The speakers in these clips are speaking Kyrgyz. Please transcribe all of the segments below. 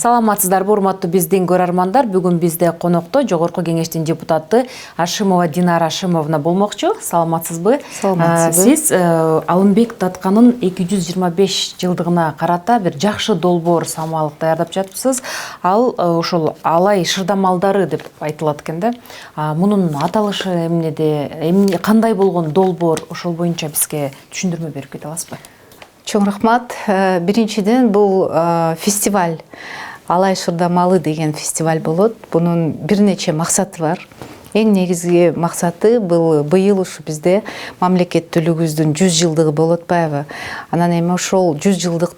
Саламатсыздарбы, урматтуу биздин көрөрмандар. Бүгүн бизде конокто Жогорку Кеңештин депутаты Ашимова Динара Ашимовна болмокчу. Саламатсызбы? Сиз Алымбек Таткандын 225 жылдыгына карата бир жакшы долбоор самаалык даярдап жатыпсыз. Ал ошол алай шырдамалдары деп айтылат экен да. Мунун аталышы эмне, кандай болгон долбоор, ошол боюнча бизге түшүндүрмө берип кете аласызбы? Чоң рахмат. Биринчиден бул фестиваль Алай шырдамалы деген фестиваль болот. Бунун бир нече максаты бар. Эң негизги максаты быйыл ушу бизде мамлекеттүүлүгүбүздүн 100 жылдыгы болуп атпайбы. Анан эми ошол 100 жылдык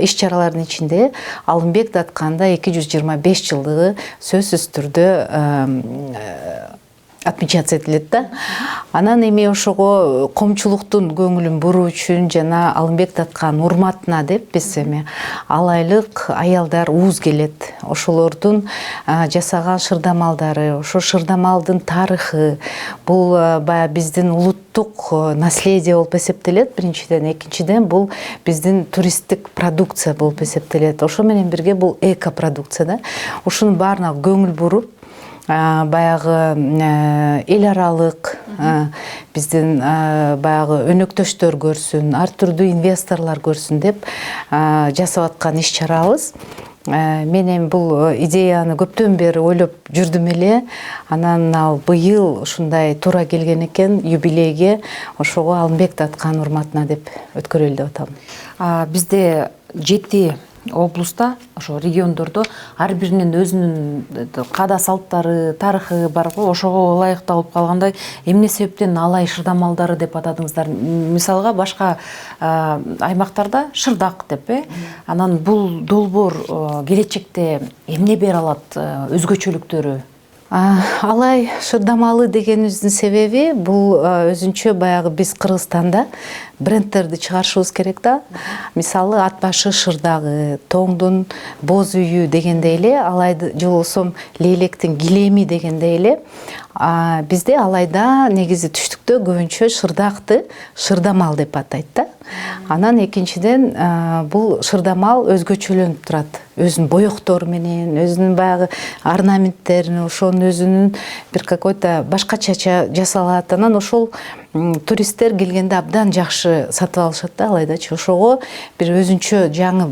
иш-чаралардын ичинде Алымбек Татканда 225 жылдыгы сөзсүз түрдө отмечаться этилет да. Анан эми ошого коомчулуктун көңүлүн буруу үчүн жана Алымбек Таткан урматына деп биз эми алайлык аялдар ууз келет. Ошолордун жасаган шырдамалдары, ошо шырдамалдын тарыхы, бул баягы биздин улуттук наследие болуп эсептелет биринчиден. Экинчиден бул биздин туристтик продукция болуп эсептелет. Ошо менен бирге бул эко продукция да. Ушунун баарына көңүл буруп баягы эл аралык биздин баягы өнөктөштөр көрсүн, ар түрдүү инвесторлор көрсүн деп жасап аткан иш-чарабыз. Мен эми бул идеяны көптөн бери ойлоп жүрдүм эле. Анан ал быйыл ушундай туура келген экен юбилейге. Ошого Алымбек Таткан урматына деп өткөрөлү деп атам. Бизде 7 облуста, ошо региондордо ар биринин өзүнүн каада салттары, тарыхы бар го. Ошого ылайыкталып калгандай, эмне себептен алай шырдамалдары деп атадыңыздар? Мисалга башка аймактарда шырдак деп, Анан бул долбоор келечекте эмне бере алат, өзгөчөлүктөрү? Алай шырдамалы дегенибиздин себеби бул өзүнчө баягы биз Кыргызстанда брендтерди чыгарышыбыз керек да. Мисалы ат башы шырдагы, тоңдун боз үйү дегендей эле, алайды же болбосо лейлектин килеми дегендей эле. Бизде алайда негизи түштүктө көбүнчө шырдакты шырдамал деп атайт да. Анан экинчиден бул шырдамал өзгөчөлөнүп турат. Өзүнүн боектору менен, өзүнүн баягы орнаменттерин, ошонун өзүнүн бир какой-то башкача жасалат. Анан ошол туристтер келгенде абдан жакшы сатып алышат да алайдачы. Ошого бир өзүнчө жаңы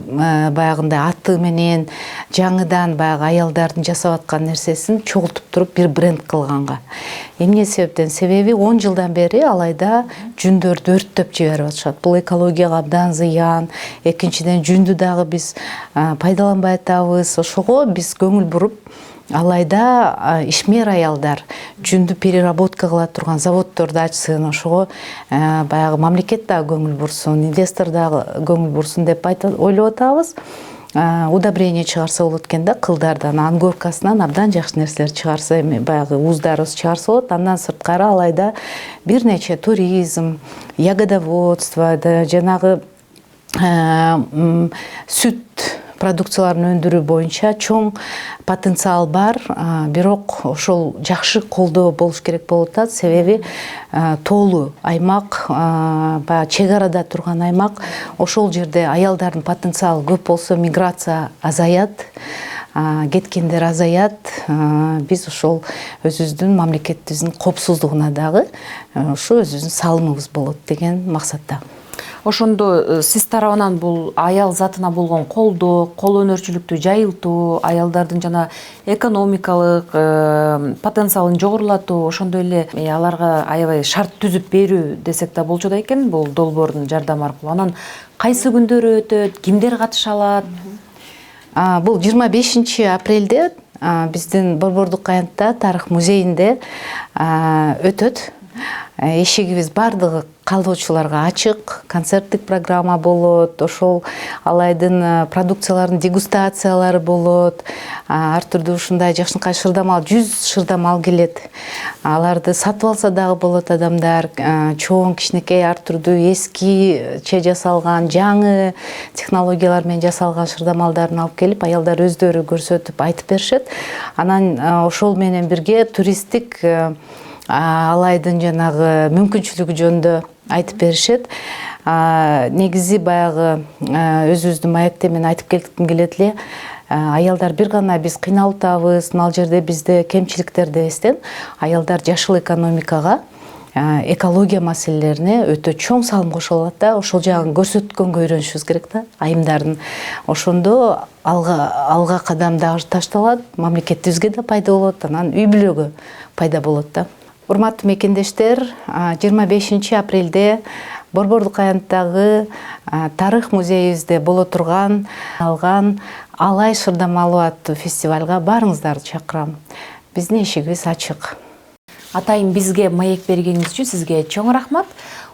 баягындай аты менен жаңыдан баягы аялдардын жасап аткан нерсесин чогултуп туруп бир бренд кылганга. Эмне себептен? Себеби 10 жылдан бери алайда жүндөрдү өрттөп жиберип атышат. Бул экологияга абдан зыян. Экинчиден жүндү дагы биз пайдаланбай атабыз. Ошого биз көңүл буруп алайда ишмер аялдар жүндү переработка кыла турган заводдорду ачсын, ошого баягы мамлекет дагы көңүл бурсун, инвестор дагы көңүл бурсун деп ойлоп атабыз. Удобрение чыгарса болот экен да, кылдардан, ангоркасынан абдан жакшы нерселер чыгарса, эми баягы ууздарыбыз чыгарса болот. Андан сырткары алайда бир нече туризм, ягодоводство, жанагы сүт продукцияларын өндүрүү боюнча чоң потенциал бар, бирок ошол жакшы колдоо болуш керек болуп атат. Себеби тоолуу аймак, баягы чек арада турган аймак, ошол жерде аялдардын потенциалы көп болсо миграция азаят, кеткендер азаят. Биз ошол өзүбүздүн мамлекетибиздин коопсуздугуна дагы ошо өзүбүздүн салымыбыз болот деген максатта. Ошондо сиз тарабынан бул аял затына болгон колдоо, кол өнөрчүлүктү жайылтуу, аялдардын жана экономикалык потенциалын жогорулатуу, ошондой эле аларга аябай шарт түзүп берүү десек да болчу да экен бул долбоордун жардамы аркылуу. Анан кайсы күндөрү өтөт, кимдер катыша алат? Бул 25 апрелде биздин Борбордук аянтта тарых музейинде өтөт. Эшигибиз бардыгы калдоочуларга ачык, концерттик программа болот, ошол алайдын продукцияларынын дегустациялары болот. Ар түрдүү ушундай жакшынкай шырдамал, 100 шырдамал келет. Аларды сатып алса дагы болот адамдар, чоң, кичинекей, ар түрдүү эскиче жасалган, жаңы технологиялар менен жасалган шырдамалдарын алып келип, аялдар өздөрү көрсөтүп айтып беришет. Анан ошол менен бирге туристтик алайдын жанагы мүмкүнчүлүгү жөнүндө айтып беришет. Негизи баягы өзүбүздүн маекте мен айтып кетким келет эле. Аялдар бир гана биз кыйналып атабыз, ал жерде бизде кемчиликтер дебестен аялдар жашыл экономикага, экология маселелерине өтө чоң салым кошо алат да. Ошол жагын көрсөткөнгө үйрөнүшүбүз керек да, айымдардын. Ошондо алга кадам дагы ташталат, мамлекетибизге да пайда болот, анан үй бүлөгө пайда болот да. Урматтуу мекендештер, 25 апрелде Борбордук аянттагы тарых музейибизде боло турган Алай Шырдамалуу аттуу фестивалга баарыңыздарды чакырам. Биздин эшигибиз ачык. Атайын бизге маек бергениңиз үчүн сизге чоң рахмат.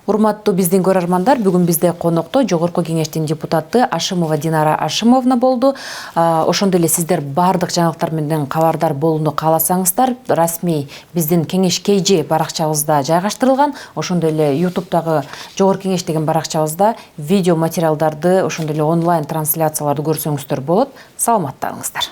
Урматтуу биздин көрөрмандар, бүгүн бизде конокто Жогорку Кеңештин депутаты Ашимова Динара Ашимовна болду. Ошондой эле сиздер баардык жаңылыктар менен кабардар болууну кааласаңыздар, расмий биздин Кеңеш KG баракчабызда жайгаштырылган. Ошондой эле YouTube'дагы Жогорку Кеңеш деген баракчабызда видео материалдарды, ошондой эле онлайн трансляцияларды көрсөңүздөр болот. Саламаттаңыздар.